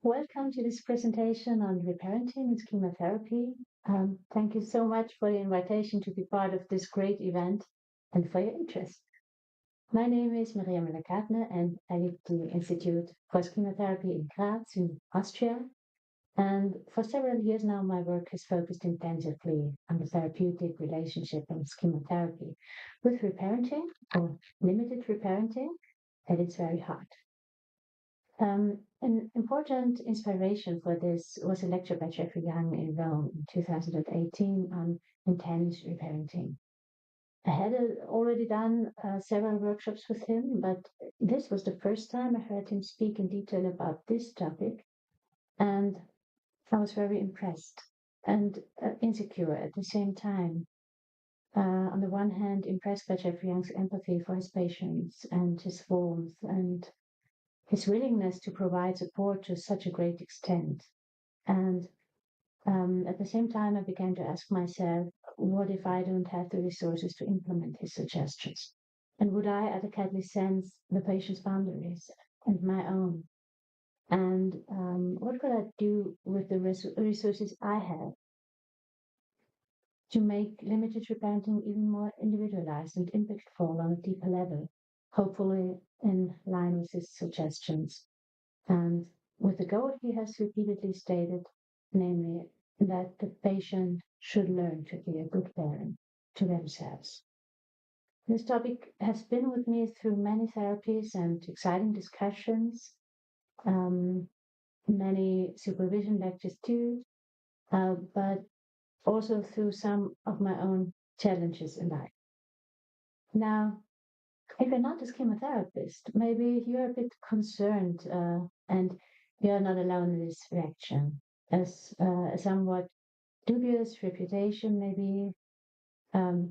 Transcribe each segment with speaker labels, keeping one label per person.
Speaker 1: Welcome to this presentation on reparenting and schema therapy. Thank you so much for the invitation to be part of this great event and for your interest. My name is Mueller Gartner and I lead the Institute for Schema Therapy in Graz in Austria. And for several years now, my work has focused intensively on the therapeutic relationship of schema therapy with reparenting or limited reparenting at its very heart. An important inspiration for this was a lecture by Jeffrey Young in Rome in 2018 on intense reparenting. I had already done several workshops with him, but this was the first time I heard him speak in detail about this topic, and I was very impressed and insecure at the same time. On the one hand, impressed by Jeffrey Young's empathy for his patients and his warmth and his willingness to provide support to such a great extent. And at the same time, I began to ask myself, what if I don't have the resources to implement his suggestions? And would I adequately sense the patient's boundaries and my own? And what could I do with the resources I have to make limited reparenting even more individualized and impactful on a deeper level, hopefully in line with his suggestions? And with the goal he has repeatedly stated, namely that the patient should learn to be a good parent to themselves. This topic has been with me through many therapies and exciting discussions, um, many supervision lectures too, but also through some of my own challenges in life. Now, if you're not a chemotherapist, maybe you're a bit concerned and you're not alone in this reaction. As a somewhat dubious reputation, maybe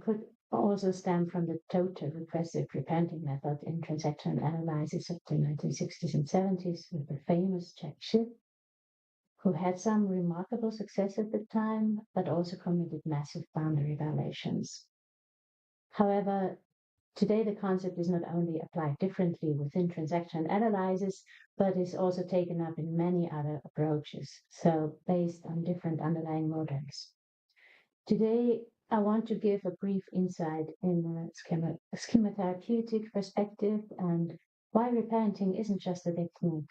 Speaker 1: could also stem from the total regressive repenting method in transactional analysis of the 1960s and 70s with the famous Jack Schiff, who had some remarkable success at the time, but also committed massive boundary violations. However, today, the concept is not only applied differently within transactional analysis, but is also taken up in many other approaches, so based on different underlying models. Today, I want to give a brief insight in a schema therapeutic perspective and why reparenting isn't just a technique.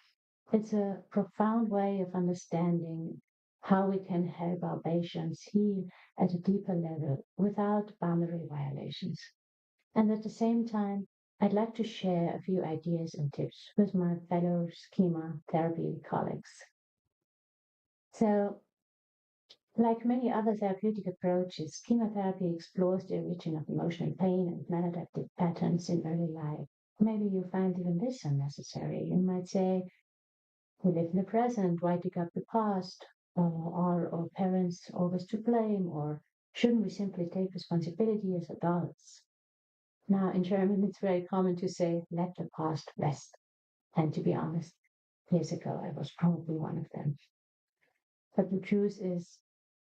Speaker 1: It's a profound way of understanding how we can help our patients heal at a deeper level without boundary violations. And at the same time, I'd like to share a few ideas and tips with my fellow schema therapy colleagues. So, like many other therapeutic approaches, schema therapy explores the origin of emotional pain and maladaptive patterns in early life. Maybe you find even this unnecessary. You might say, we live in the present, why dig up the past? Are our parents always to blame? Or shouldn't we simply take responsibility as adults? Now, in German, it's very common to say, let the past rest. And to be honest, years ago, I was probably one of them. But the truth is,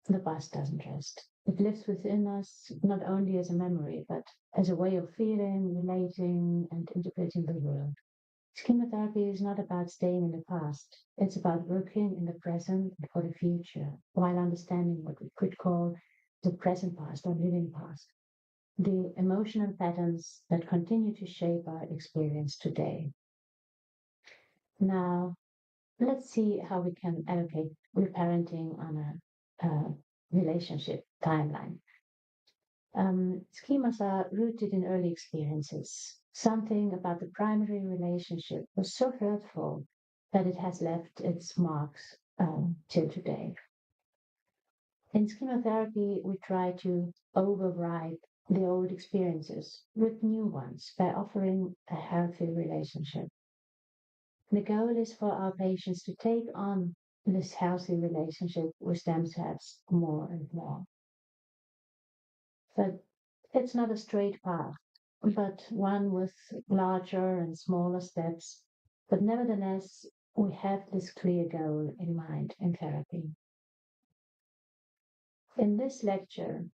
Speaker 1: the past doesn't rest. It lives within us, not only as a memory, but as a way of feeling, relating, and interpreting the world. Schema therapy is not about staying in the past. It's about working in the present and for the future, while understanding what we could call the present past or living past, the emotional patterns that continue to shape our experience today. Now, let's see how we can allocate reparenting on a relationship timeline. Schemas are rooted in early experiences. Something about the primary relationship was so hurtful that it has left its marks till today. In schema therapy, we try to override the old experiences with new ones by offering a healthy relationship. The goal is for our patients to take on this healthy relationship with themselves more and more. But it's not a straight path, but one with larger and smaller steps. But nevertheless, we have this clear goal in mind in therapy. In this lecture,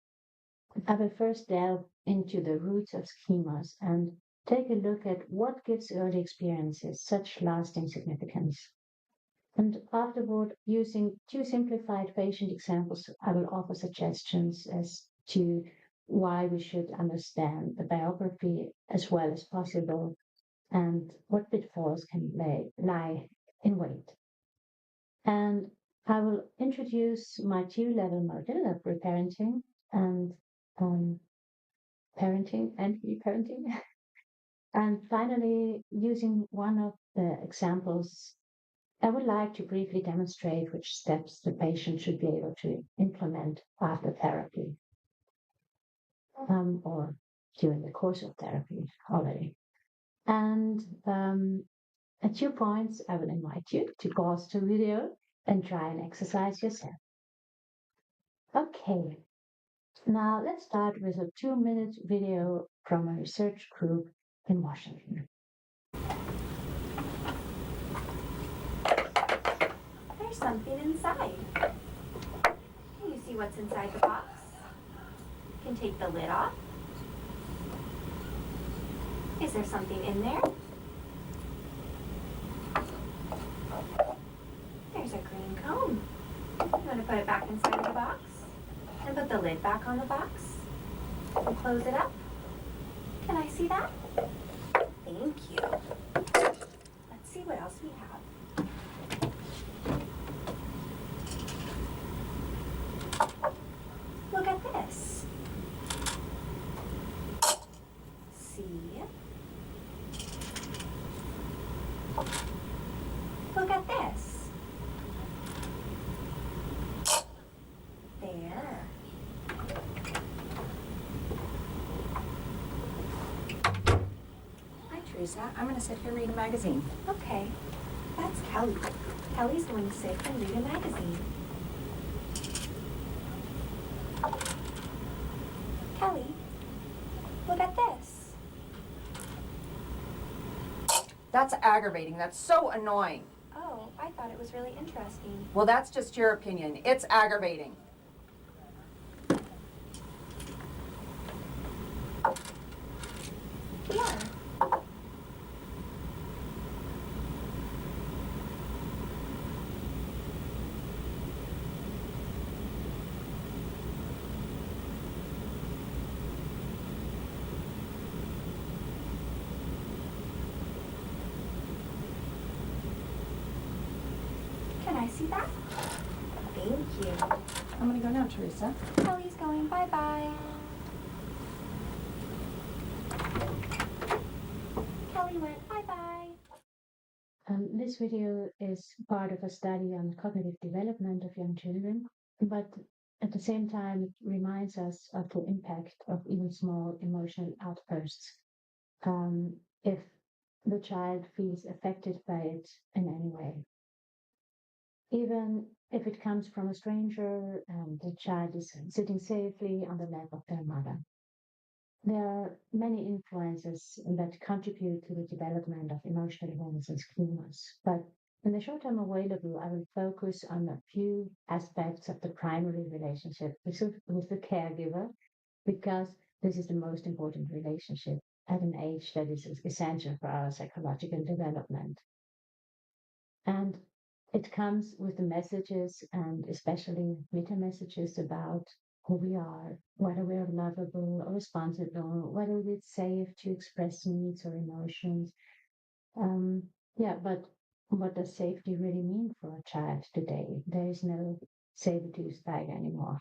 Speaker 1: I will first delve into the roots of schemas and take a look at what gives early experiences such lasting significance. And afterward, using two simplified patient examples, I will offer suggestions as to why we should understand the biography as well as possible and what pitfalls can lie in wait. And I will introduce my two-level model of reparenting and um, parenting and reparenting. And finally, using one of the examples, I would like to briefly demonstrate which steps the patient should be able to implement after therapy or during the course of therapy already. And at 2 points, I will invite you to pause the video and try and exercise yourself. Okay, now let's start with a 2-minute video from a research group in Washington.
Speaker 2: There's something inside. Can you see what's inside the box? You can take the lid off. Is there something in there? There's a green cone. You want to put it back inside of the box? And put the lid back on the box? And close it up? Can I see that? Thank you. Let's see what else we have. Look at this. See? Look at this. There.
Speaker 3: Hi, Teresa. I'm going to sit here and read a magazine.
Speaker 2: Okay. That's Kelly. Kelly's going to sit and read a magazine. Kelly, look at this.
Speaker 3: That's aggravating. That's so annoying.
Speaker 2: Oh, I thought it was really interesting.
Speaker 3: Well, that's just your opinion. It's aggravating.
Speaker 2: Here. Can I see that? Thank you.
Speaker 3: I'm going to go now, Teresa.
Speaker 2: Kelly's going bye-bye. Kelly went bye-bye.
Speaker 1: This video is part of a study on cognitive development of young children, but at the same time, it reminds us of the impact of even small emotional outbursts if the child feels affected by it in any way. Even if it comes from a stranger and the child is sitting safely on the lap of their mother. There are many influences that contribute to the development of emotional wounds and schemas, but in the short time available, I will focus on a few aspects of the primary relationship with the caregiver, because this is the most important relationship at an age that is essential for our psychological development. And it comes with the messages and especially meta messages about who we are, whether we are lovable or responsible, whether it's safe to express needs or emotions. But what does safety really mean for a child today? There is no saber-tooth tiger anymore.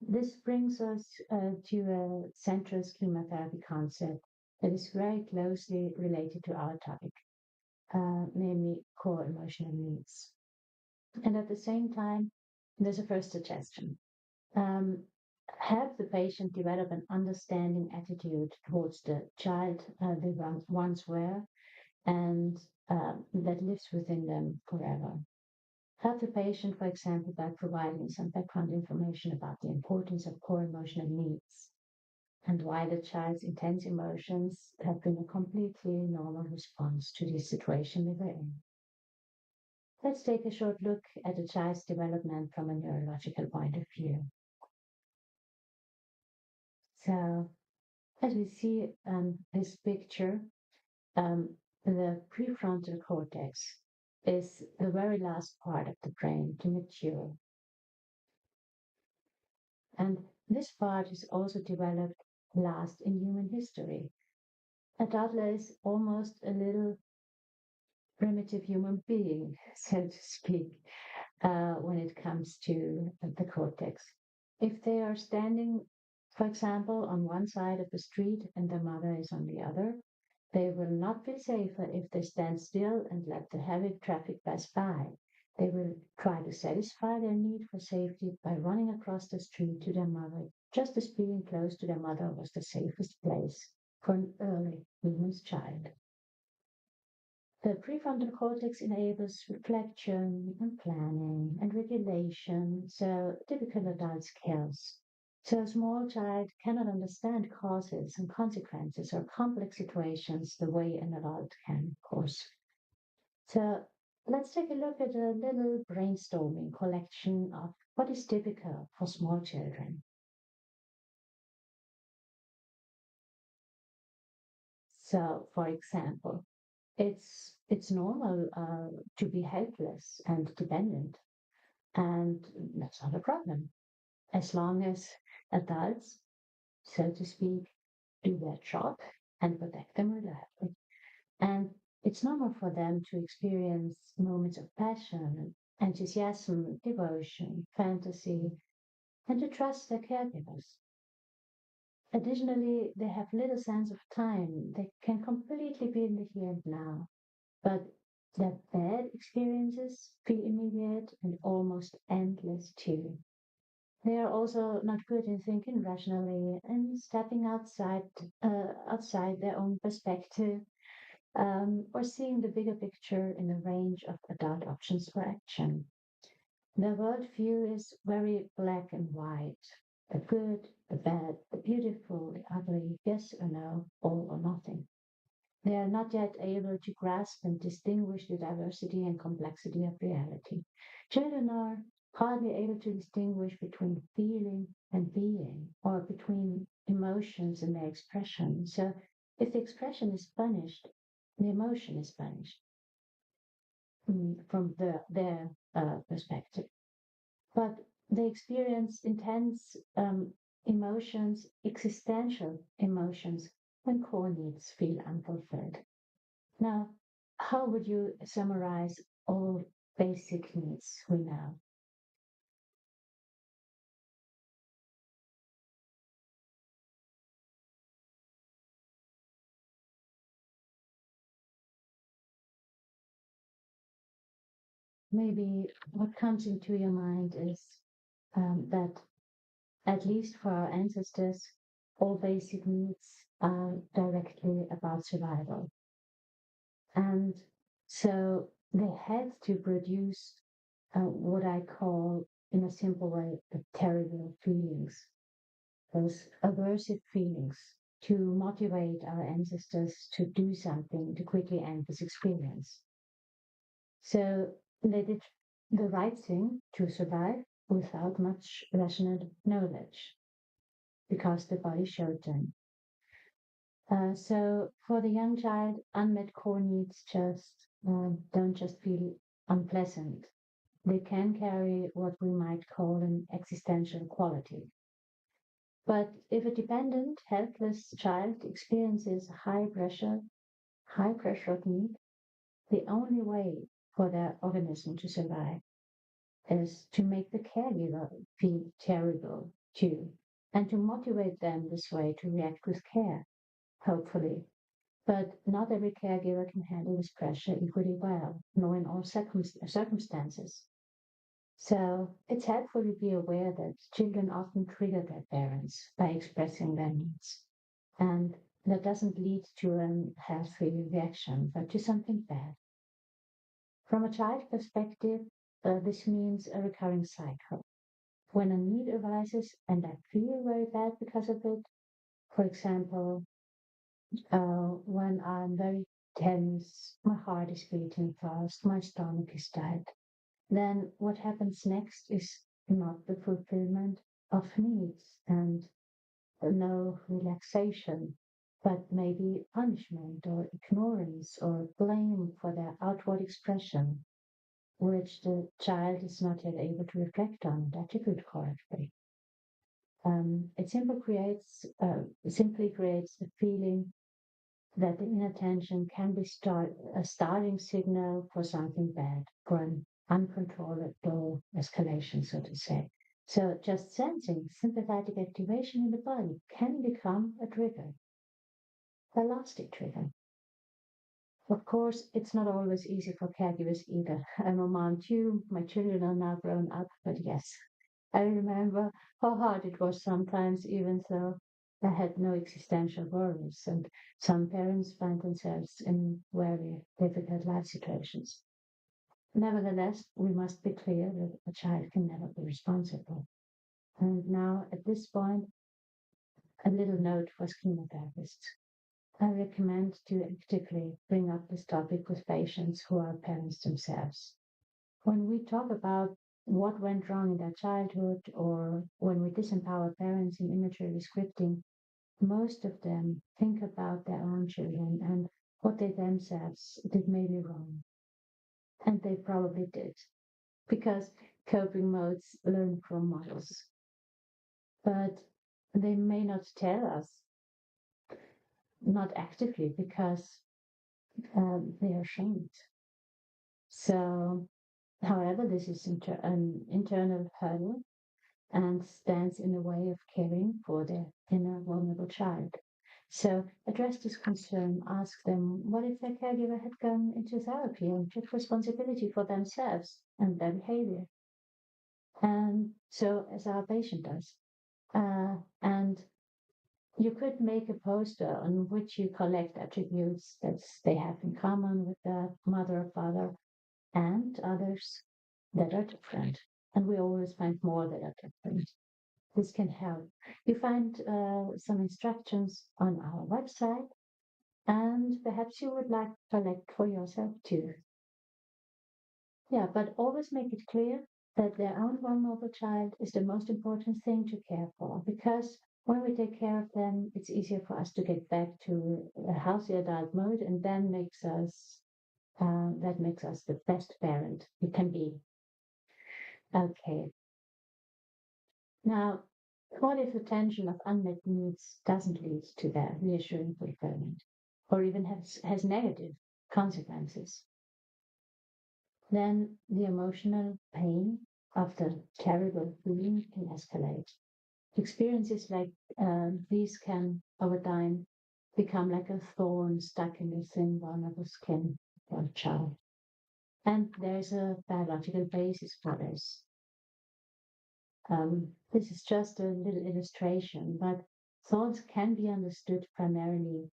Speaker 1: This brings us to a central schema therapy concept that is very closely related to our topic, namely core emotional needs. And at the same time, there's a first suggestion. Help the patient develop an understanding attitude towards the child they once were and that lives within them forever. Help the patient, for example, by providing some background information about the importance of core emotional needs and why the child's intense emotions have been a completely normal response to the situation they were in. Let's take a short look at a child's development from a neurological point of view. So, as we see this picture, the prefrontal cortex is the very last part of the brain to mature. And this part is also developed last in human history. A toddler is almost a little primitive human being, so to speak, when it comes to the cortex. If they are standing, for example, on one side of the street and their mother is on the other, they will not feel safer if they stand still and let the heavy traffic pass by. They will try to satisfy their need for safety by running across the street to their mother, just as being close to their mother was the safest place for an early human's child. The prefrontal cortex enables reflection and planning and regulation, so typical adult skills. So a small child cannot understand causes and consequences or complex situations the way an adult can, of course. So let's take a look at a little brainstorming collection of what is typical for small children. So, for example, it's normal to be helpless and dependent, and that's not a problem as long as adults, so to speak, do their job and protect them reliably. And it's normal for them to experience moments of passion, enthusiasm, devotion, fantasy, and to trust their caregivers. Additionally, they have little sense of time. They can completely be in the here and now. But their bad experiences feel immediate and almost endless too. They are also not good in thinking rationally and stepping outside their own perspective, or seeing the bigger picture in a range of adult options for action. Their worldview is very black and white. The good, the bad, the beautiful, the ugly, yes or no, all or nothing. They are not yet able to grasp and distinguish the diversity and complexity of reality. Children are hardly able to distinguish between feeling and being, or between emotions and their expression. So, if the expression is punished, the emotion is punished from their perspective. But they experience intense emotions, existential emotions, when core needs feel unfulfilled. Now, how would you summarize all basic needs we know? Maybe what comes into your mind is that, at least for our ancestors, all basic needs are directly about survival. And so they had to produce what I call, in a simple way, the terrible feelings, those aversive feelings, to motivate our ancestors to do something to quickly end this experience. So they did the right thing to survive without much rational knowledge because the body showed them. So for the young child, unmet core needs just don't just feel unpleasant. They can carry what we might call an existential quality. But if a dependent, helpless child experiences high pressure of need, the only way for their organism to survive is to make the caregiver feel terrible too, and to motivate them this way to react with care, hopefully. But not every caregiver can handle this pressure equally well, nor in all circumstances. So it's helpful to be aware that children often trigger their parents by expressing their needs. And that doesn't lead to an healthy reaction, but to something bad. From a child perspective, this means a recurring cycle. When a need arises and I feel very bad because of it, for example, when I'm very tense, my heart is beating fast, my stomach is tight, then what happens next is not the fulfillment of needs and no relaxation, but maybe punishment or ignorance or blame for their outward expression. which the child is not yet able to reflect on and attribute correctly. It simply creates the feeling that the inattention can be a starting signal for something bad, for an uncontrollable escalation, so to say. So just sensing sympathetic activation in the body can become a trigger, a lasting trigger. Of course, it's not always easy for caregivers either. I'm a mom too. My children are now grown up, but yes, I remember how hard it was sometimes, even though I had no existential worries. And some parents find themselves in very difficult life situations. Nevertheless, we must be clear that a child can never be responsible. And now, at this point, a little note for schema therapists. I recommend to actively bring up this topic with patients who are parents themselves. When we talk about what went wrong in their childhood or when we disempower parents in imagery scripting, most of them think about their own children and what they themselves did maybe wrong. And they probably did, because coping modes learn from models. But they may not tell us, not actively, because they are ashamed. So, however, this is an internal hurdle and stands in the way of caring for their inner vulnerable child. So address this concern, ask them what if their caregiver had gone into therapy and took responsibility for themselves and their behavior. And so as our patient does. And you could make a poster on which you collect attributes that they have in common with their mother or father and others that are different. And we always find more that are different. This can help. You find some instructions on our website, and perhaps you would like to collect for yourself too. Yeah, but always make it clear that their own vulnerable child is the most important thing to care for, because when we take care of them, it's easier for us to get back to a healthy adult mode, and then that makes us the best parent we can be. Okay. Now, what if the tension of unmet needs doesn't lead to their reassuring fulfillment, or even has negative consequences? Then the emotional pain of the terrible feeling can escalate. Experiences like these can, over time, become like a thorn stuck in the thin, vulnerable skin of a child. And there's a biological basis for this. This is just a little illustration, but thoughts can be understood primarily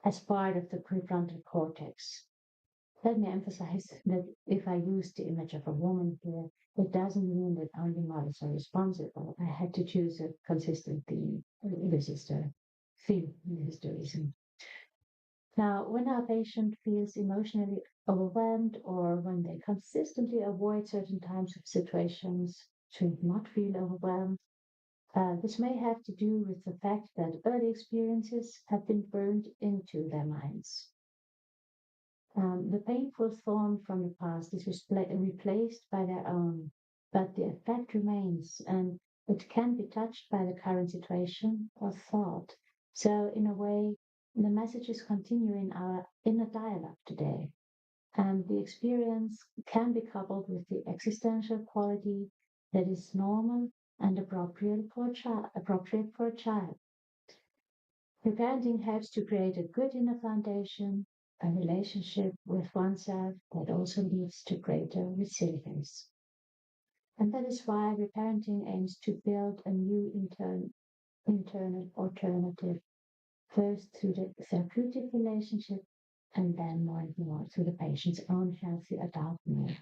Speaker 1: as part of the prefrontal cortex. Let me emphasize that if I use the image of a woman here, it doesn't mean that only mothers are responsible. I had to choose a consistent theme. This is the theme, this is the reason. Now, when our patient feels emotionally overwhelmed or when they consistently avoid certain types of situations to not feel overwhelmed, this may have to do with the fact that early experiences have been burned into their minds. The painful thorn from the past is replaced by their own, but the effect remains and it can be touched by the current situation or thought. So, in a way, the messages continue in our inner dialogue today. And the experience can be coupled with the existential quality that is normal and appropriate for a child. Reparenting helps to create a good inner foundation, a relationship with oneself that also leads to greater resilience. And that is why reparenting aims to build a new internal alternative, first through the therapeutic relationship and then more and more through the patient's own healthy adult mood.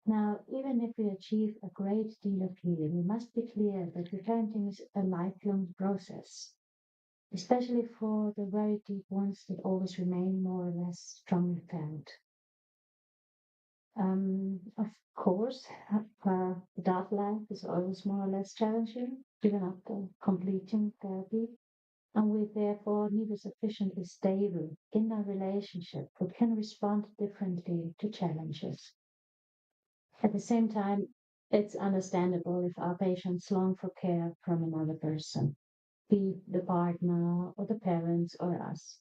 Speaker 1: Now, even if we achieve a great deal of healing, we must be clear that reparenting is a lifelong process, especially for the very deep ones that always remain more or less strongly felt. Of course, adult life is always more or less challenging, even after completing therapy. And we therefore need a sufficiently stable inner relationship that can respond differently to challenges. At the same time, it's understandable if our patients long for care from another person, be it the partner or the parents or us.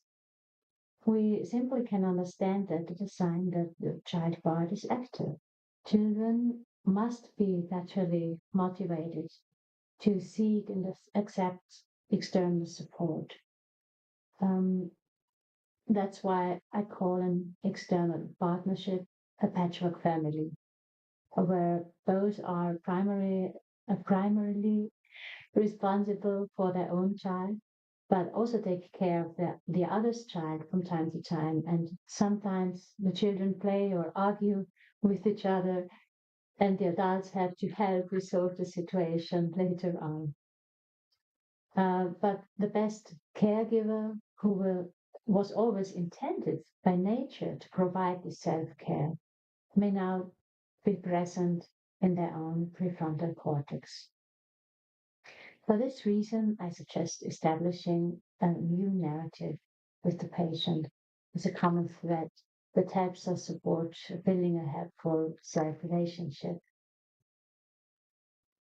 Speaker 1: We simply can understand that it is a sign that the child part is active. Children must be naturally motivated to seek and accept external support. Um, that's why I call an external partnership a patchwork family, where both are primarily responsible for their own child, but also take care of the other's child from time to time. And sometimes the children play or argue with each other, and the adults have to help resolve the situation later on. But the best caregiver was always intended by nature to provide the self-care may now be present in their own prefrontal cortex. For this reason, I suggest establishing a new narrative with the patient as a common thread that helps us support building a helpful self-relationship.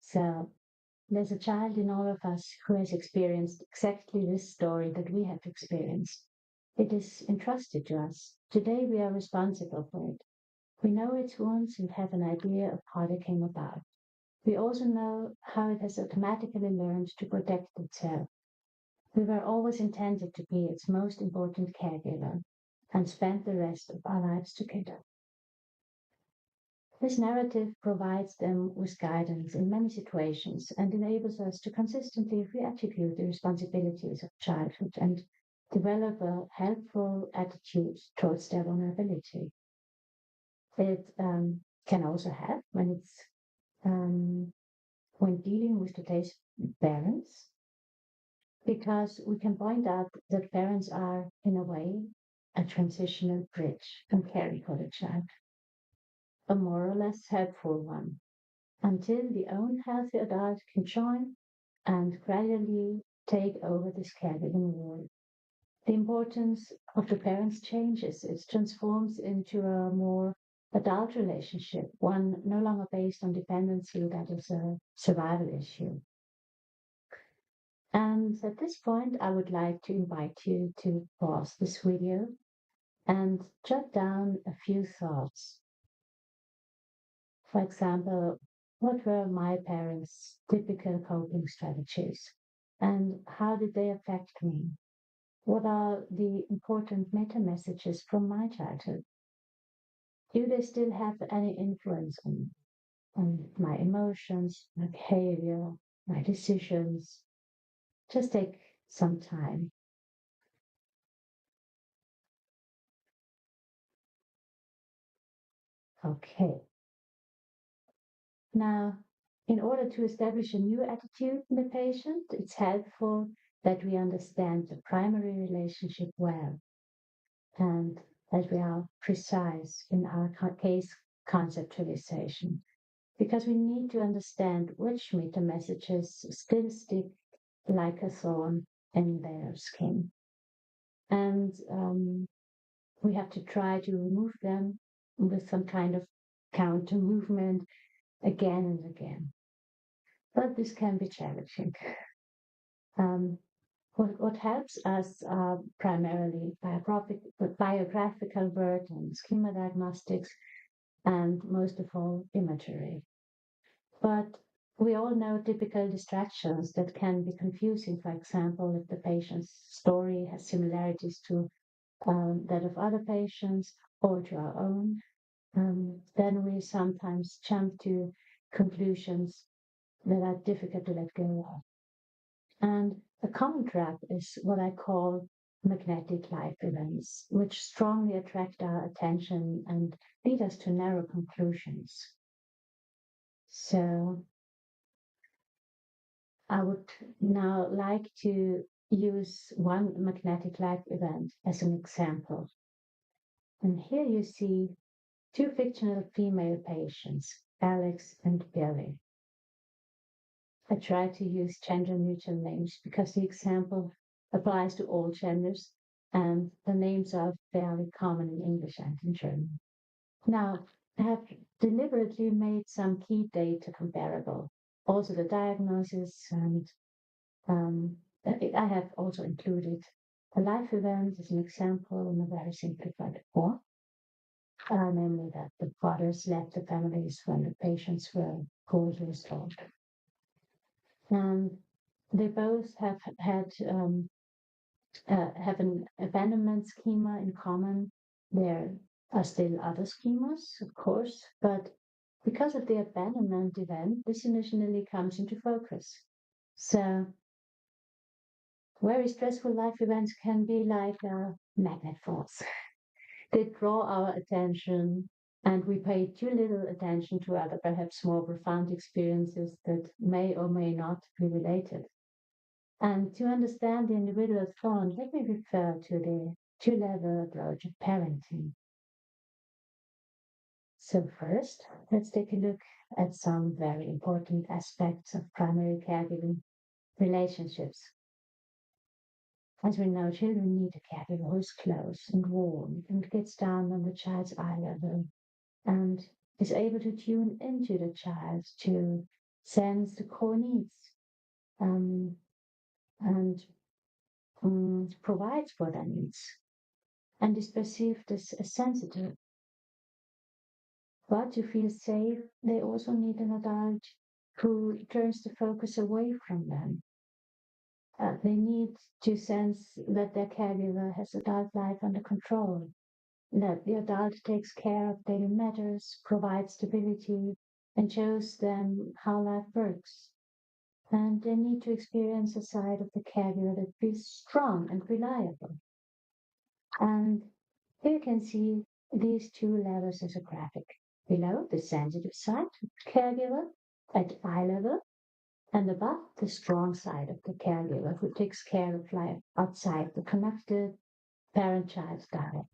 Speaker 1: So there's a child in all of us who has experienced exactly this story that we have experienced. It is entrusted to us. Today we are responsible for it. We know its wounds and have an idea of how they came about. We also know how it has automatically learned to protect itself. We were always intended to be its most important caregiver and spent the rest of our lives together. This narrative provides them with guidance in many situations and enables us to consistently reattribute the responsibilities of childhood and develop a helpful attitude towards their vulnerability. It can also help when dealing with today's parents, because we can point out that parents are, in a way, a transitional bridge and caring for the child, a more or less helpful one, until the own healthy adult can join and gradually take over this caregiving role. The importance of the parents changes. It transforms into a more adult relationship, one no longer based on dependency that is a survival issue. And at this point, I would like to invite you to pause this video and jot down a few thoughts. For example, what were my parents' typical coping strategies? And how did they affect me? What are the important meta messages from my childhood? Do they still have any influence on my emotions, my behavior, my decisions? Just take some time. Okay. Now, in order to establish a new attitude in the patient, it's helpful that we understand the primary relationship well and that we are precise in our case conceptualization, because we need to understand which meta messages still stick like a thorn in their skin. And we have to try to remove them with some kind of counter movement again and again. But this can be challenging. Um, what helps us are primarily biographical work and schema diagnostics, and most of all, imagery. But we all know typical distractions that can be confusing. For example, if the patient's story has similarities to that of other patients or to our own, then we sometimes jump to conclusions that are difficult to let go of. And a common trap is what I call magnetic life events, which strongly attract our attention and lead us to narrow conclusions. So I would now like to use one magnetic life event as an example. And here you see two fictional female patients, Alex and Billy. I try to use gender neutral names because the example applies to all genders, and the names are fairly common in English and in German. Now, I have deliberately made some key data comparable, also the diagnosis, and I have also included a life event as an example in a very simplified form, namely that the fathers left the families when the patients were 4 years old. And they both have an abandonment schema in common. There are still other schemas, of course, but because of the abandonment event, this initially comes into focus. So very stressful life events can be like a magnet force. They draw our attention, and we pay too little attention to other, perhaps more profound experiences that may or may not be related. And to understand the individual's tone, let me refer to the two-level approach of parenting. So first, let's take a look at some very important aspects of primary caregiving relationships. As we know, children need a caregiver who is close and warm and gets down on the child's eye level and is able to tune into the child to sense the core needs um, and provides for their needs and is perceived as sensitive. But to feel safe, they also need an adult who turns the focus away from them. They need to sense that their caregiver has adult life under control, that the adult takes care of daily matters, provides stability, and shows them how life works. And they need to experience a side of the caregiver that feels strong and reliable. And here you can see these two levels as a graphic. Below, the sensitive side, caregiver at eye level, and above, the strong side of the caregiver who takes care of life outside the connected parent-child dialogue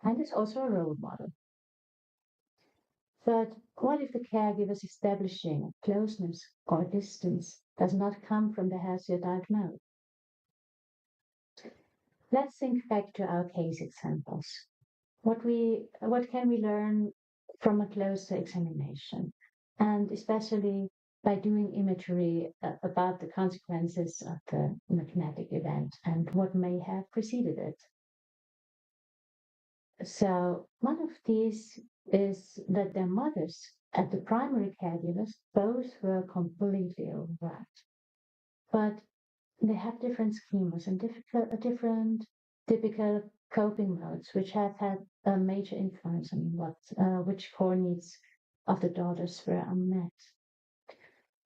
Speaker 1: and is also a role model. But what if the caregiver's establishing closeness or distance does not come from the healthy adult mode? Let's think back to our case examples. What can we learn from a closer examination, and especially by doing imagery about the consequences of the magnetic event and what may have preceded it? So one of these is that their mothers and the primary caregivers both were completely overworked, but they have different schemas and different typical coping modes, which have had a major influence on which core needs of the daughters were unmet.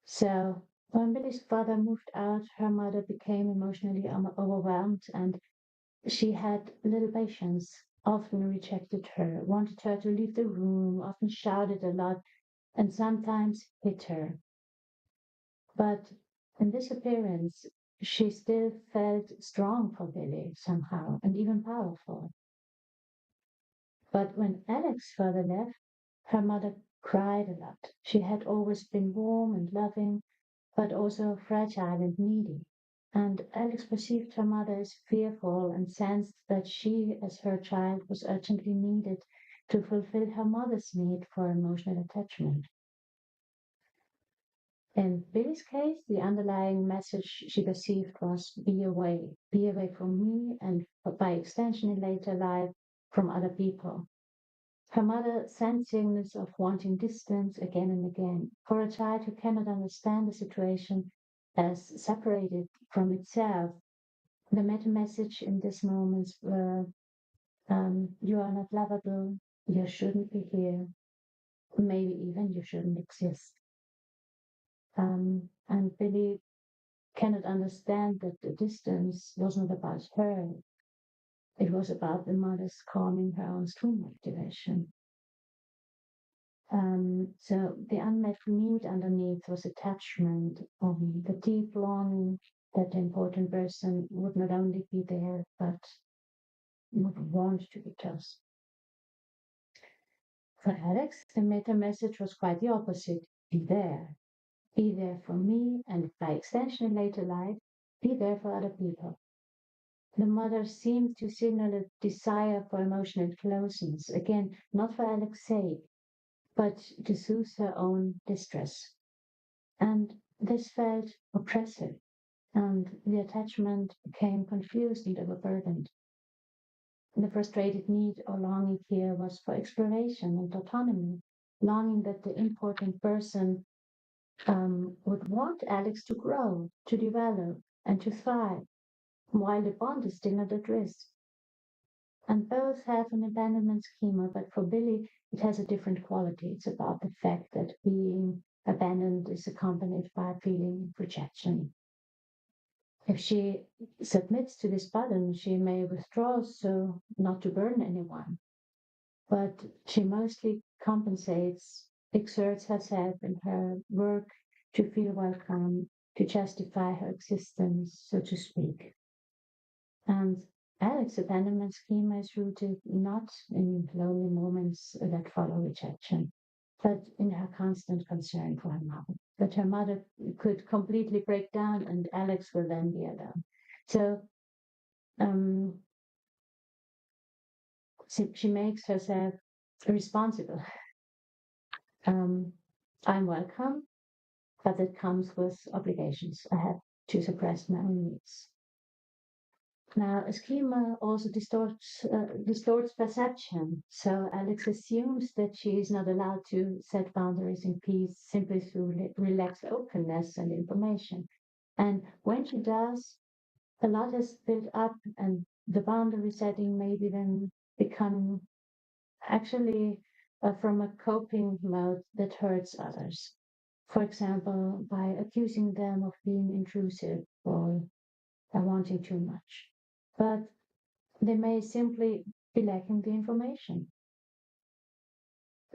Speaker 1: So when Billy's father moved out, her mother became emotionally overwhelmed, and she had little patience, often rejected her, wanted her to leave the room, often shouted a lot, and sometimes hit her. But in this appearance, she still felt strong for Billy somehow, and even powerful. But when Alex further left, her mother cried a lot. She had always been warm and loving, but also fragile and needy. And Alex perceived her mother as fearful and sensed that she, as her child, was urgently needed to fulfill her mother's need for emotional attachment. In Billy's case, the underlying message she perceived was be away from me, and by extension in later life, from other people. Her mother sent signals of wanting distance again and again. For a child who cannot understand the situation as separated from itself, the meta message in these moments were you are not lovable, you shouldn't be here, maybe even you shouldn't exist. And Billy cannot understand that the distance wasn't about her. It was about the mother's calming her own stream activation. So the unmet need underneath was attachment, the deep longing that the important person would not only be there, but would want to be close. For Alex, the meta message was quite the opposite. Be there. Be there for me, and by extension in later life, be there for other people. The mother seemed to signal a desire for emotional closeness, again, not for Alex's sake, but to soothe her own distress. And this felt oppressive, and the attachment became confused and overburdened. The frustrated need or longing here was for exploration and autonomy, longing that the important person would want Alex to grow, to develop, and to thrive, while the bond is still not at risk. And both have an abandonment schema, but for Billy, it has a different quality. It's about the fact that being abandoned is accompanied by a feeling of rejection. If she submits to this button, she may withdraw so not to burden anyone, but she mostly compensates, exerts herself in her work to feel welcome, to justify her existence, so to speak. And Alex's abandonment schema is rooted not in lonely moments that follow rejection, but in her constant concern for her mother. That her mother could completely break down and Alex will then be alone. So um, she makes herself responsible. I'm welcome, but it comes with obligations. I have to suppress my own needs. Now, a schema also distorts perception. So Alex assumes that she is not allowed to set boundaries in peace simply through relaxed openness and information. And when she does, a lot is built up, and the boundary setting maybe then become actually from a coping mode that hurts others. For example, by accusing them of being intrusive or wanting too much. But they may simply be lacking the information.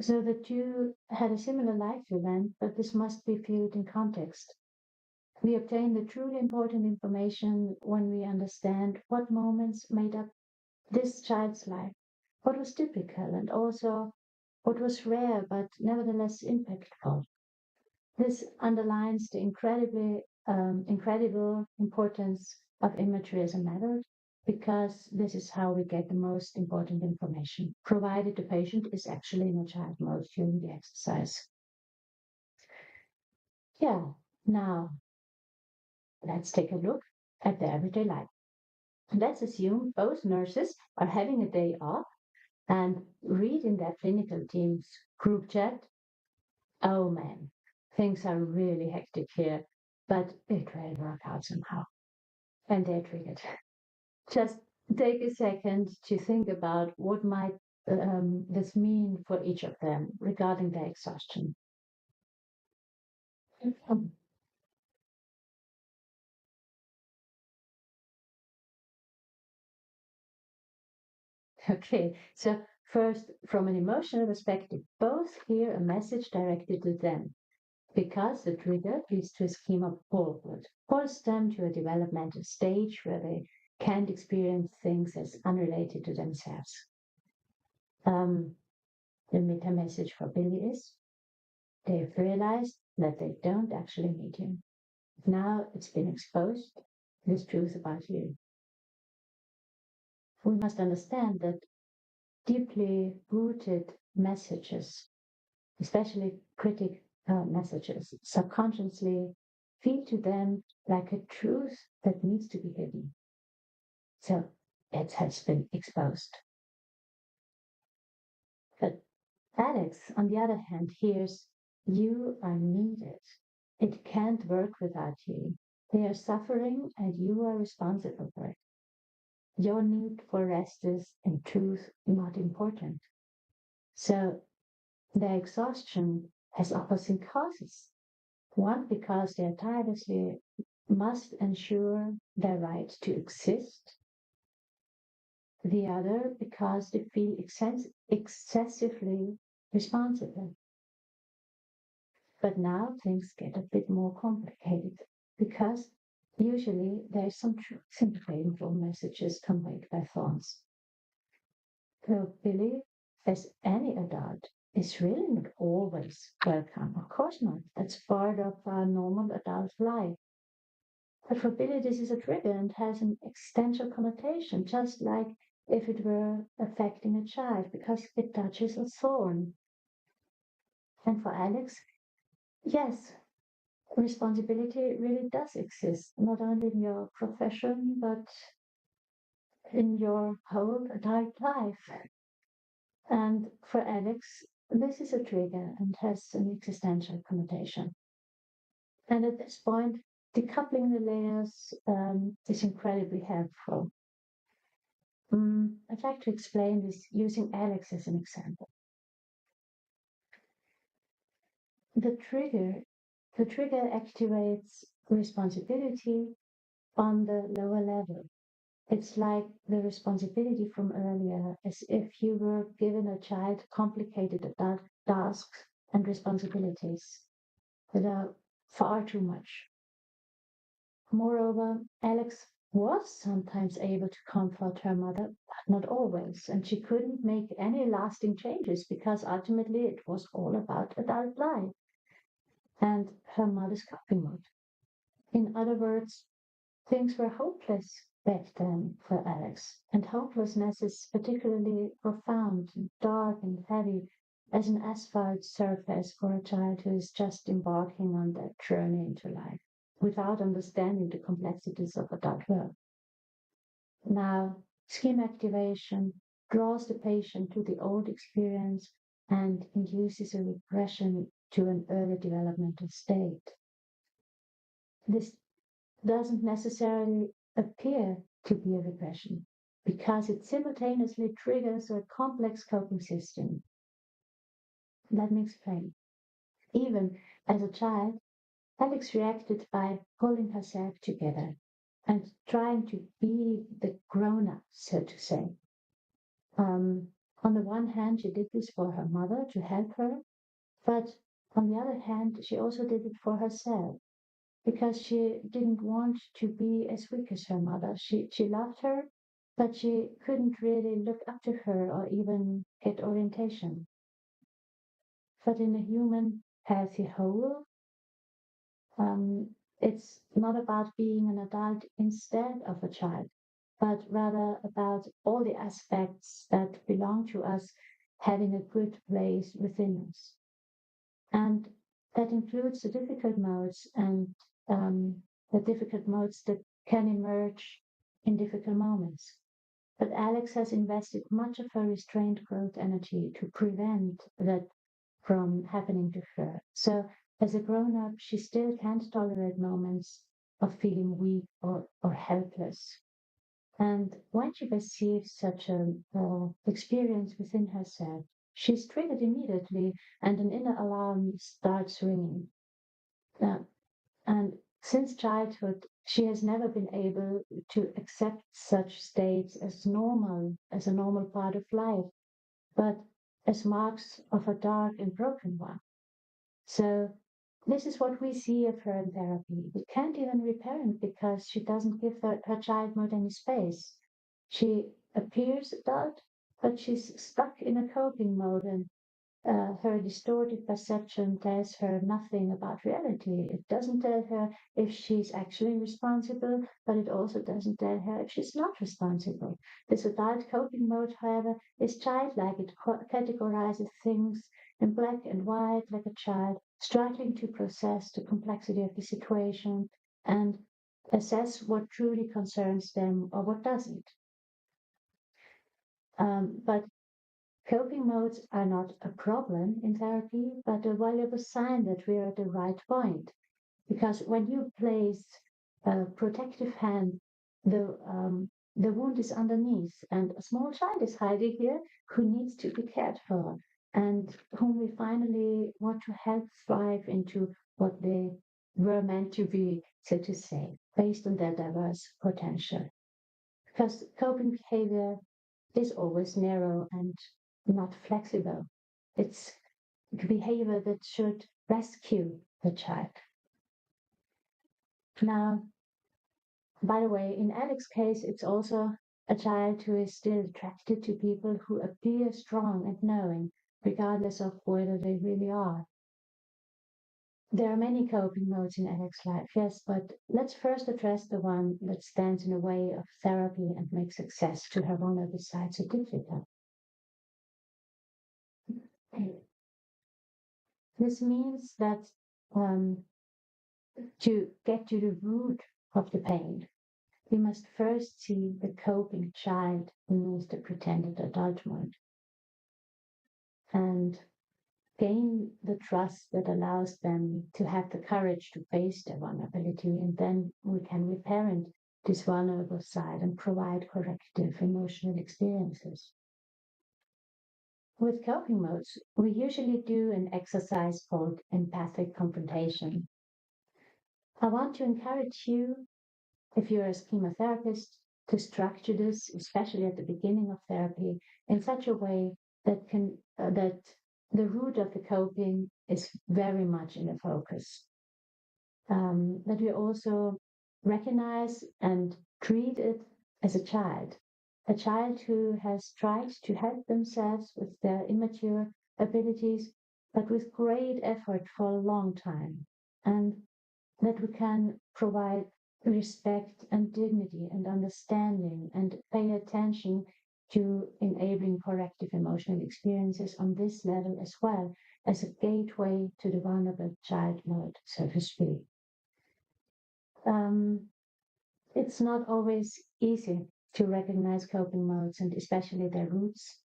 Speaker 1: So the two had a similar life event, but this must be viewed in context. We obtain the truly important information when we understand what moments made up this child's life, what was typical, and also what was rare but nevertheless impactful. This underlines the incredible importance of imagery as a method because this is how we get the most important information, provided the patient is actually in a child mode during the exercise. Yeah, now let's take a look at their everyday life. Let's assume both nurses are having a day off and read in their clinical team's group chat, oh man, things are really hectic here, but it will work out somehow. And they're triggered. Just take a second to think about what might this mean for each of them regarding their exhaustion. Um, Okay, so first, from an emotional perspective, both hear a message directed to them because the trigger leads to a schema forward, pulls them to a developmental stage where they can't experience things as unrelated to themselves. Um, the meta message for Billy is they've realized that they don't actually need him. Now it's been exposed, this truth about you. We must understand that deeply rooted messages, especially critic messages, subconsciously feel to them like a truth that needs to be hidden. So it has been exposed. But Alex, on the other hand, hears you are needed. It can't work without you. They are suffering and you are responsible for it. Your need for rest is, in truth, not important. So their exhaustion has opposite causes. One, because they tirelessly must ensure their right to exist. The other, because they feel excessively responsible. But now things get a bit more complicated because usually there's some truth in the painful messages conveyed by thorns. So Billy, as any adult, is really not always welcome. Of course not. That's part of our normal adult life. But for Billy, this is a trigger and has an existential connotation, just like if it were affecting a child, because it touches a thorn. And for Alex, yes, responsibility really does exist, not only in your profession, but in your whole adult life. And for Alex, this is a trigger and has an existential connotation. And at this point, decoupling the layers is incredibly helpful. I'd like to explain this using Alex as an example. The trigger, the trigger activates responsibility on the lower level. It's like the responsibility from earlier, as if you were given a child complicated adult tasks and responsibilities that are far too much. Moreover, Alex was sometimes able to comfort her mother, but not always, and she couldn't make any lasting changes because ultimately it was all about adult life and her mother's coping mode. In other words, things were hopeless back then for Alex, and hopelessness is particularly profound, and dark, and heavy as an asphalt surface for a child who is just embarking on that journey into life without understanding the complexities of adult work. Now, scheme activation draws the patient to the old experience and induces a regression to an early developmental state. This doesn't necessarily appear to be a regression because it simultaneously triggers a complex coping system. Let me explain. Even as a child, Alex reacted by pulling herself together and trying to be the grown up, so to say. On the one hand, she did this for her mother to help her, but on the other hand, she also did it for herself because she didn't want to be as weak as her mother. She loved her, but she couldn't really look up to her or even get orientation. But in a human healthy whole, it's not about being an adult instead of a child, but rather about all the aspects that belong to us having a good place within us. And that includes the difficult modes that can emerge in difficult moments. But Alex has invested much of her restrained growth energy to prevent that from happening to her. So as a grown up, she still can't tolerate moments of feeling weak or helpless. And when she perceives such an experience within herself, she's triggered immediately and an inner alarm starts ringing. Uh, and since childhood, she has never been able to accept such states as a normal part of life, but as marks of a dark and broken one. So this is what we see of her in therapy. We can't even reparent because she doesn't give her child mode any space. She appears adult, but she's stuck in a coping mode and her distorted perception tells her nothing about reality. It doesn't tell her if she's actually responsible, but it also doesn't tell her if she's not responsible. This adult coping mode, however, is childlike. It categorizes things in black and white like a child, struggling to process the complexity of the situation and assess what truly concerns them or what doesn't. But coping modes are not a problem in therapy, but a valuable sign that we're at the right point. Because when you place a protective hand, the wound is underneath, and a small child is hiding here who needs to be cared for, and whom we finally want to help thrive into what they were meant to be, so to say, based on their diverse potential. Because coping behavior is always narrow and not flexible. It's behavior that should rescue the child. Now, by the way, in Alex's case, it's also a child who is still attracted to people who appear strong and knowing, regardless of whether they really are. There are many coping modes in Alex's life, yes, but let's first address the one that stands in the way of therapy and makes access to her vulnerable side so difficult. This means that um, to get to the root of the pain, we must first see the coping child beneath the pretended adult mode and gain the trust that allows them to have the courage to face their vulnerability. And then we can reparent this vulnerable side and provide corrective emotional experiences. With coping modes, we usually do an exercise called empathic confrontation. I want to encourage you, if you're a schema therapist, to structure this, especially at the beginning of therapy, in such a way that the root of the coping is very much in the focus. That we also recognize and treat it as a child who has tried to help themselves with their immature abilities, but with great effort for a long time, and that we can provide respect and dignity and understanding and pay attention to enabling corrective emotional experiences on this level as well as a gateway to the vulnerable child mode, so to speak. Um, it's not always easy to recognize coping modes and especially their roots.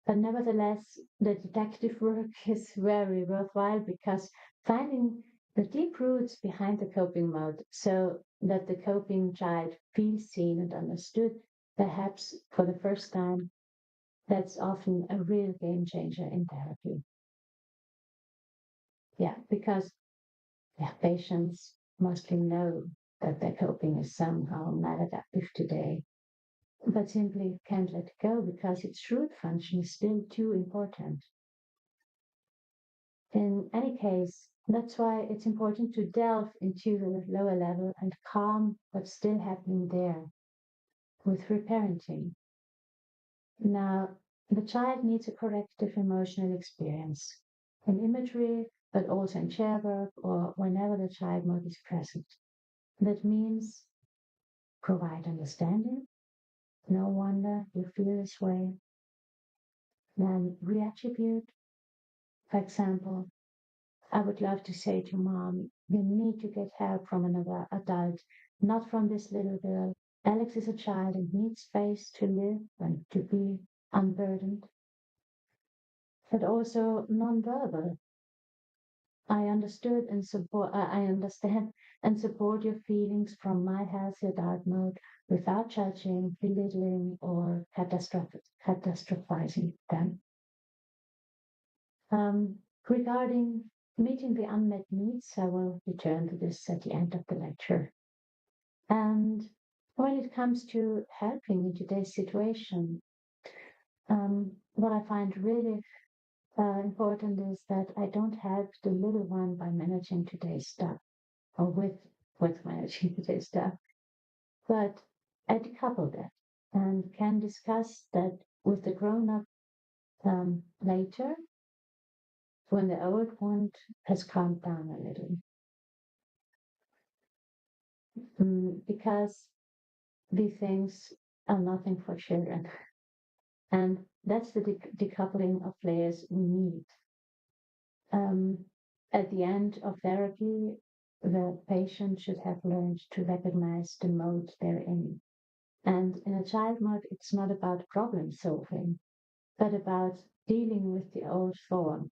Speaker 1: But nevertheless, the detective work is very worthwhile because finding the deep roots behind the coping mode so that the coping child feels seen and understood, perhaps for the first time, that's often a real game changer in therapy. Yeah, because patients mostly know that their coping is somehow maladaptive today, but simply can't let go because its root function is still too important. In any case, that's why it's important to delve into the lower level and calm what's still happening there with reparenting. Now, the child needs a corrective emotional experience in imagery, but also in chair work or whenever the child mode is present. That means provide understanding. No wonder you feel this way. Then reattribute. For example, I would love to say to mom, you need to get help from another adult, not from this little girl. Alex is a child and needs space to live and to be unburdened, but also nonverbal. I understand and support your feelings from my healthy adult mode without judging, belittling, or catastrophizing them. Regarding meeting the unmet needs, I will return to this at the end of the lecture. And when it comes to helping in today's situation, what I find really important is that I don't help the little one by managing today's stuff or with managing today's stuff, but I decouple that and can discuss that with the grown up later when the old one has calmed down a little. Because these things are nothing for children. And that's the decoupling of layers we need. At the end of therapy, the patient should have learned to recognize the mode they're in. And in a child mode, it's not about problem solving, but about dealing with the old form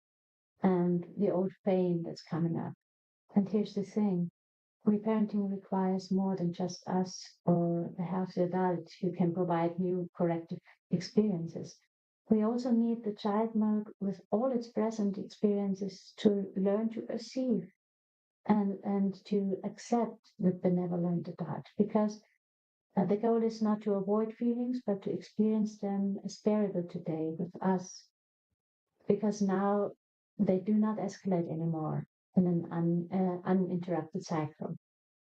Speaker 1: and the old pain that's coming up. And here's the thing. Reparenting requires more than just us or a healthy adult who can provide new corrective experiences. We also need the child mode with all its present experiences to learn to perceive and to accept the benevolent adult because the goal is not to avoid feelings but to experience them as bearable today with us because now they do not escalate anymore in an uninterrupted cycle.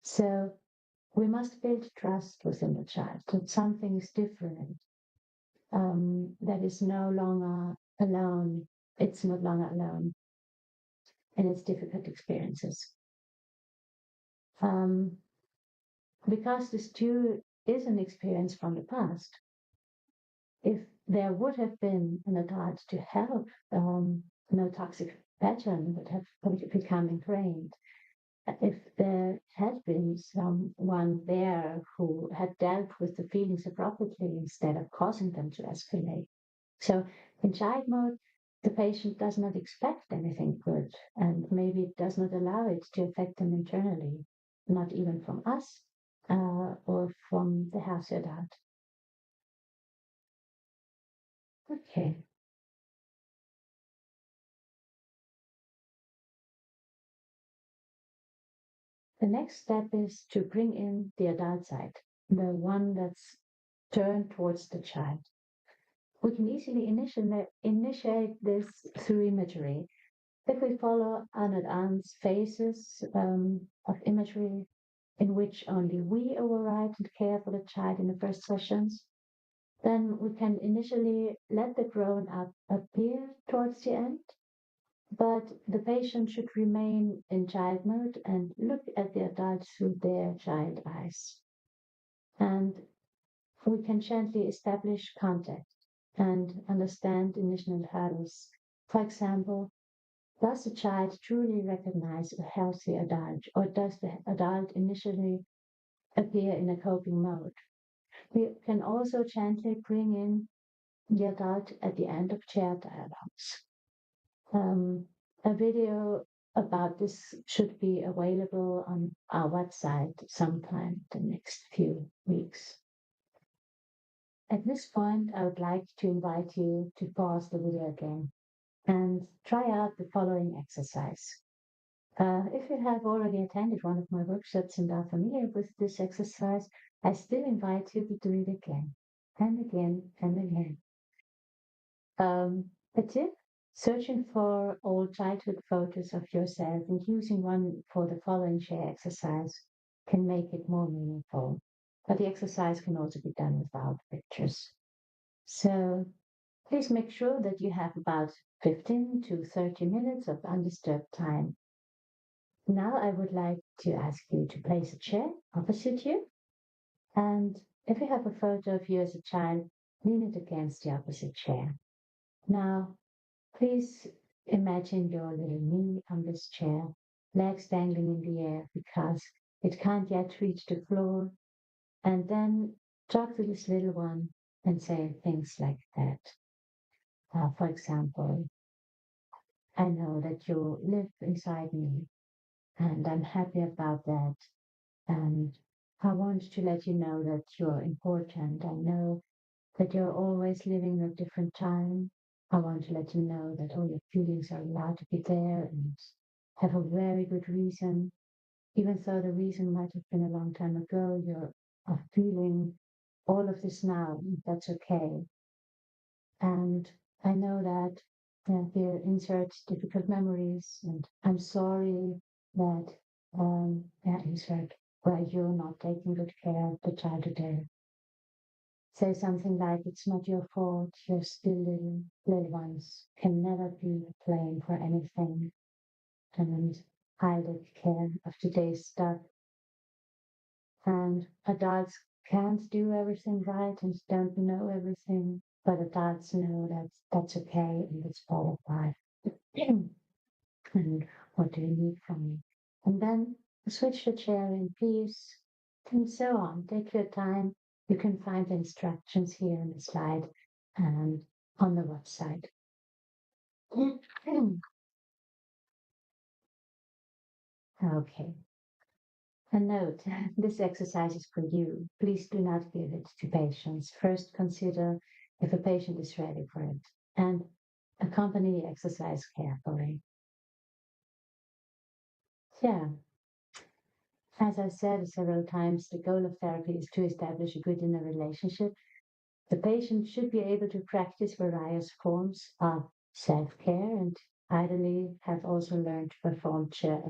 Speaker 1: So we must build trust within the child that something is different, that is no longer alone. It's not longer alone. in its difficult experiences. Because this too is an experience from the past. If there would have been an adult to help, no toxic pattern would have become ingrained. If there had been someone there who had dealt with the feelings appropriately instead of causing them to escalate. So in child mode, the patient does not expect anything good, and maybe it does not allow it to affect them internally, not even from us or from the healthy adult. Okay. The next step is to bring in the adult side, the one that's turned towards the child. We can easily initiate this through imagery. If we follow an adult's phases of imagery in which only we override and care for the child in the first sessions, then we can initially let the grown up appear towards the end, but the patient should remain in child mode and look at the adult through their child eyes. And we can gently establish contact and understand initial hurdles. For example, does the child truly recognize a healthy adult, or does the adult initially appear in a coping mode? We can also gently bring in the adult at the end of chair dialogues. A video about this should be available on our website sometime the next few weeks. At this point, I would like to invite you to pause the video again and try out the following exercise. If you have already attended one of my workshops and are familiar with this exercise, I still invite you to do it again and again and again. A tip, searching for old childhood photos of yourself and using one for the following share exercise can make it more meaningful. But the exercise can also be done without pictures. So please make sure that you have about 15 to 30 minutes of undisturbed time. Now I would like to ask you to place a chair opposite you. And if you have a photo of you as a child, lean it against the opposite chair. Now, please imagine your little me on this chair, legs dangling in the air because it can't yet reach the floor. And then talk to this little one and say things like that. For example, I know that you live inside me, and I'm happy about that. And I want to let you know that you're important. I know that you're always living in a different time. I want to let you know that all your feelings are allowed to be there and have a very good reason. Even though the reason might have been a long time ago, you're feeling all of this now. That's okay. And I know that here insert difficult memories, and I'm sorry that insert where you're not taking good care of the child today. Say something like, it's not your fault, you're still little ones, can never be blamed for anything, and hide the care of today's stuff. And adults can't do everything right and don't know everything, but adults know that that's okay and it's part of life. And what do you need from me? And then switch the chair in peace, and so on. Take your time. You can find the instructions here in the slide and on the website. Okay. A note, this exercise is for you. Please do not give it to patients. First, consider if a patient is ready for it and accompany the exercise carefully. Yeah. As I said several times, the goal of therapy is to establish a good inner relationship. The patient should be able to practice various forms of self-care and ideally have also learned to perform chair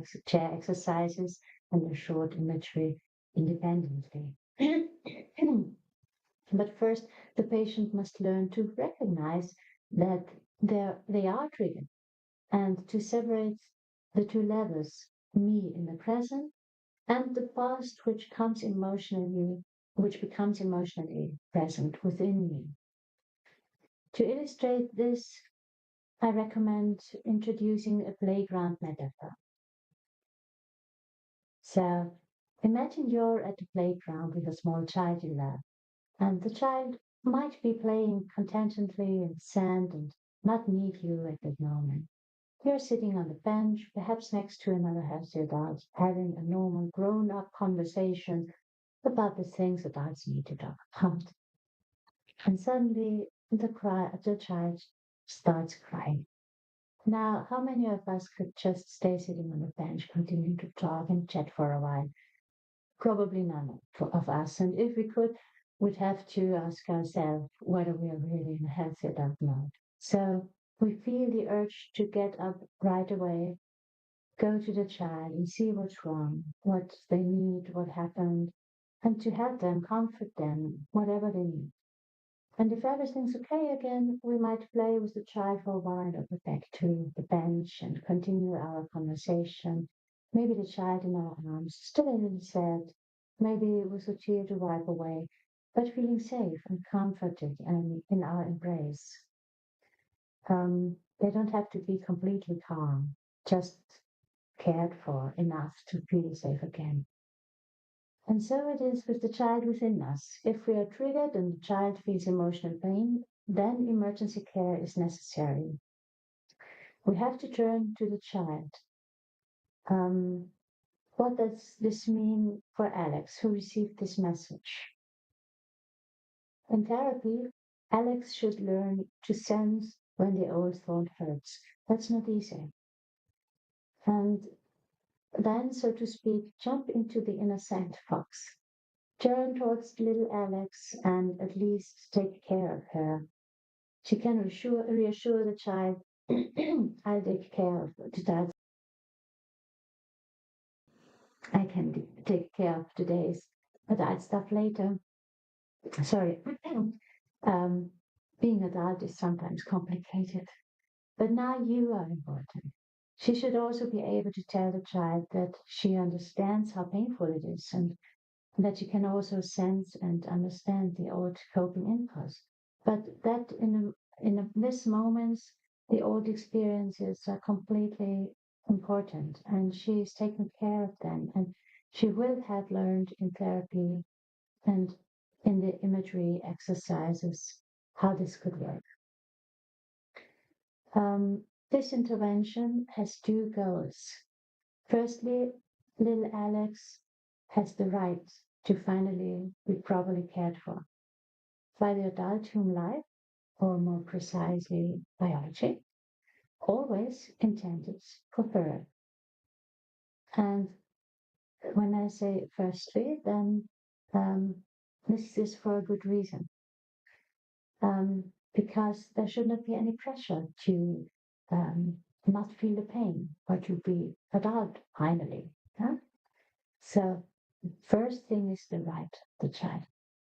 Speaker 1: exercises and a short imagery independently. But first, the patient must learn to recognize that they are triggered and to separate the two levels, me in the present and the past, which becomes emotionally present within me. To illustrate this, I recommend introducing a playground metaphor. So imagine you're at the playground with a small child you love, and the child might be playing contentedly in sand and not need you at that moment. You're sitting on the bench, perhaps next to another healthy adult, having a normal grown up conversation about the things adults need to talk about. And suddenly the child starts crying. Now, how many of us could just stay sitting on the bench, continuing to talk and chat for a while? Probably none of us. And if we could, we'd have to ask ourselves whether we are really in a healthy adult mode. So we feel the urge to get up right away, go to the child and see what's wrong, what they need, what happened, and to help them, comfort them, whatever they need. And if everything's okay again, we might play with the child for a while or go back to the bench and continue our conversation. Maybe the child in our arms, still a little sad, maybe with a tear to wipe away, but feeling safe and comforted and in our embrace. They don't have to be completely calm, just cared for enough to feel safe again. And so it is with the child within us. If we are triggered and the child feels emotional pain, then emergency care is necessary. We have to turn to the child. Um, what does this mean for Alex, who received this message? In therapy, Alex should learn to sense when the old thought hurts. That's not easy. And then, so to speak, jump into the inner sandbox. Turn towards little Alex and at least take care of her. She can reassure the child, I'll take care of the child. I can take care of today's adult stuff later. Sorry. um, Being adult is sometimes complicated, but now you are important. She should also be able to tell the child that she understands how painful it is and that she can also sense and understand the old coping impulse. But that this moments, the old experiences are completely important and she's taken care of them and she will have learned in therapy and in the imagery exercises how this could work. This intervention has two goals. Firstly, little Alex has the right to finally be properly cared for by the adult whom life, or more precisely biology, always intended for her. And when I say firstly, then this is for a good reason. Because there should not be any pressure to not feel the pain or to be adult finally. Yeah? So, first thing is the right of the child.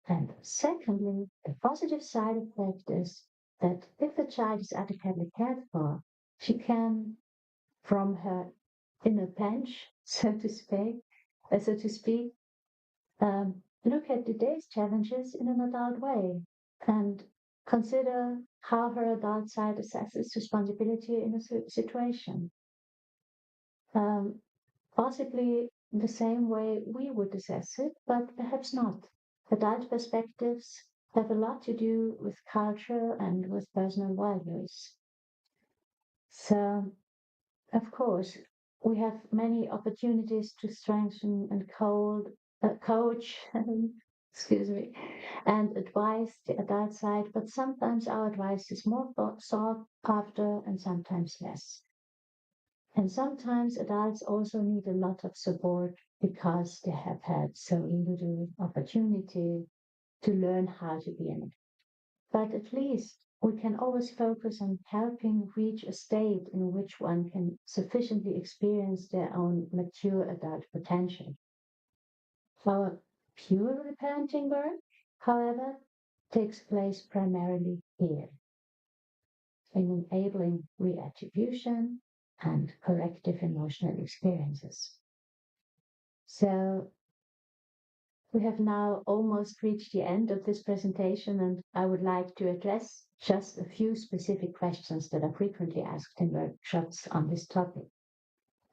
Speaker 1: And secondly, the positive side effect is that if the child is adequately cared for, she can, from her inner bench, so to speak, look at today's challenges in an adult way and consider how her adult side assesses responsibility in a situation. Um, Possibly the same way we would assess it, but perhaps not. Adult perspectives have a lot to do with culture and with personal values. So, of course, we have many opportunities to strengthen and coach, excuse me, and advise the adult side, but sometimes our advice is more sought after and sometimes less. And sometimes adults also need a lot of support because they have had so little opportunity to learn how to be an adult. But at least we can always focus on helping reach a state in which one can sufficiently experience their own mature adult potential. Our pure reparenting work, however, takes place primarily here in enabling reattribution and corrective emotional experiences. So we have now almost reached the end of this presentation, and I would like to address just a few specific questions that are frequently asked in workshops on this topic.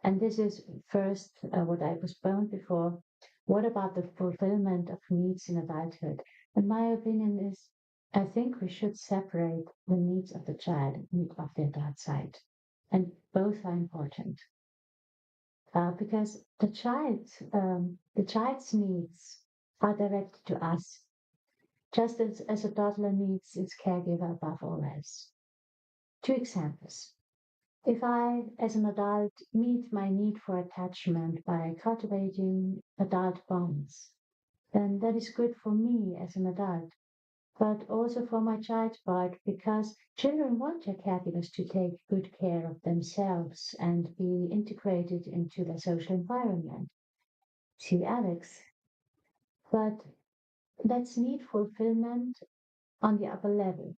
Speaker 1: And this is first what I postponed before. What about the fulfillment of needs in adulthood? And my opinion is, I think we should separate the needs of the child and of the adult side. And both are important. Because the child's needs are directed to us, just as a toddler needs its caregiver above all else. Two examples. If I, as an adult, meet my need for attachment by cultivating adult bonds, then that is good for me as an adult, but also for my child's part, because children want their caregivers to take good care of themselves and be integrated into their social environment. See Alex. But that's need fulfillment on the upper level.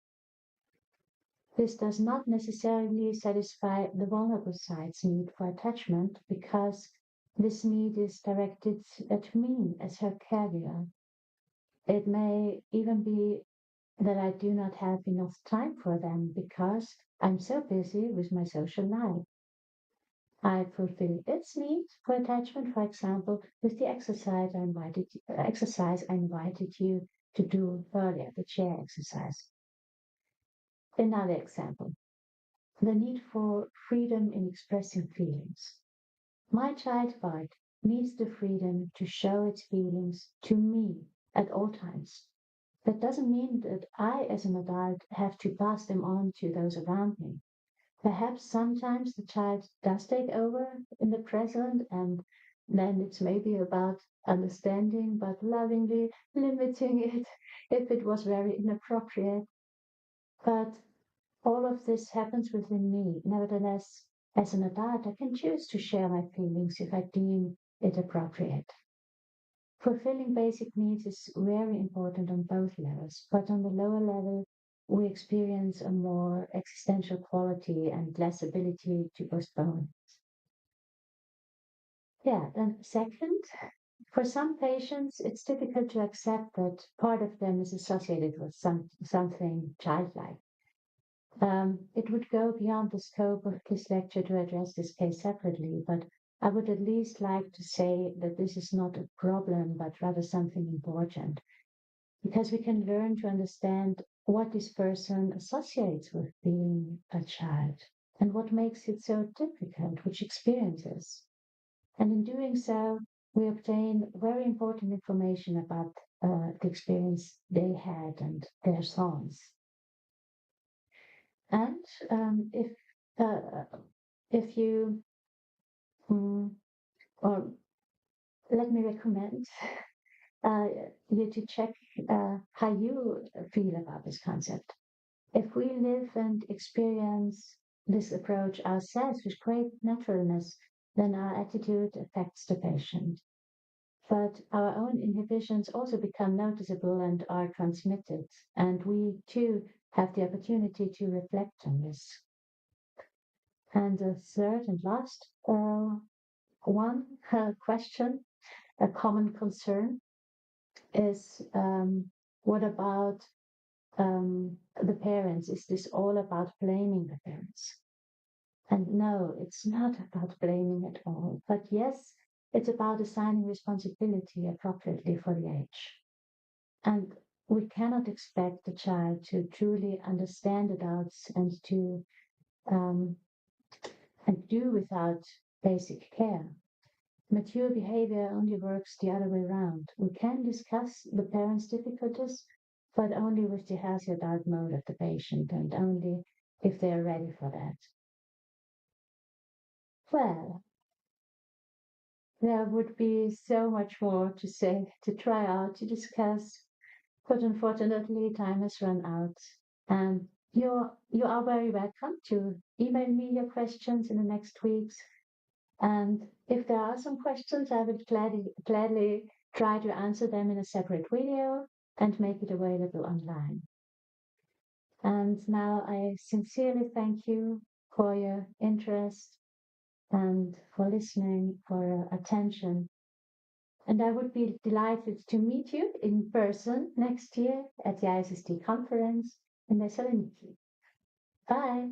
Speaker 1: This does not necessarily satisfy the vulnerable side's need for attachment because this need is directed at me as her caregiver. It may even be that I do not have enough time for them because I'm so busy with my social life. I fulfill its need for attachment, for example, with the exercise I invited you to do earlier, the chair exercise. Another example, the need for freedom in expressing feelings. My child part needs the freedom to show its feelings to me at all times. That doesn't mean that I, as an adult, have to pass them on to those around me. Perhaps sometimes the child does take over in the present, and then it's maybe about understanding, but lovingly limiting it if it was very inappropriate. But all of this happens within me. Nevertheless, as an adult, I can choose to share my feelings if I deem it appropriate. Fulfilling basic needs is very important on both levels, but on the lower level, we experience a more existential quality and less ability to postpone. Yeah, then second, for some patients, it's difficult to accept that part of them is associated with something childlike. It would go beyond the scope of this lecture to address this case separately, but I would at least like to say that this is not a problem, but rather something important, because we can learn to understand what this person associates with being a child and what makes it so difficult, which experiences. And in doing so, we obtain very important information about the experience they had and their songs. And uh, if you, or let me recommend you to check how you feel about this concept. If we live and experience this approach ourselves with great naturalness, then our attitude affects the patient. But our own inhibitions also become noticeable and are transmitted, and we too have the opportunity to reflect on this. And the third and last one question, a common concern, is what about the parents? Is this all about blaming the parents? And no, it's not about blaming at all. But yes, it's about assigning responsibility appropriately for the age. And we cannot expect the child to truly understand adults um, and do without basic care. Mature behavior only works the other way around. We can discuss the parents' difficulties, but only with the healthy adult mode of the patient and only if they are ready for that. Well, there would be so much more to say, to try out, to discuss, but unfortunately time has run out. And you are very welcome to email me your questions in the next weeks. And if there are some questions, I would gladly try to answer them in a separate video and make it available online. And now I sincerely thank you for your interest and for listening, for your attention. And I would be delighted to meet you in person next year at the ISST conference in Thessaloniki. Bye.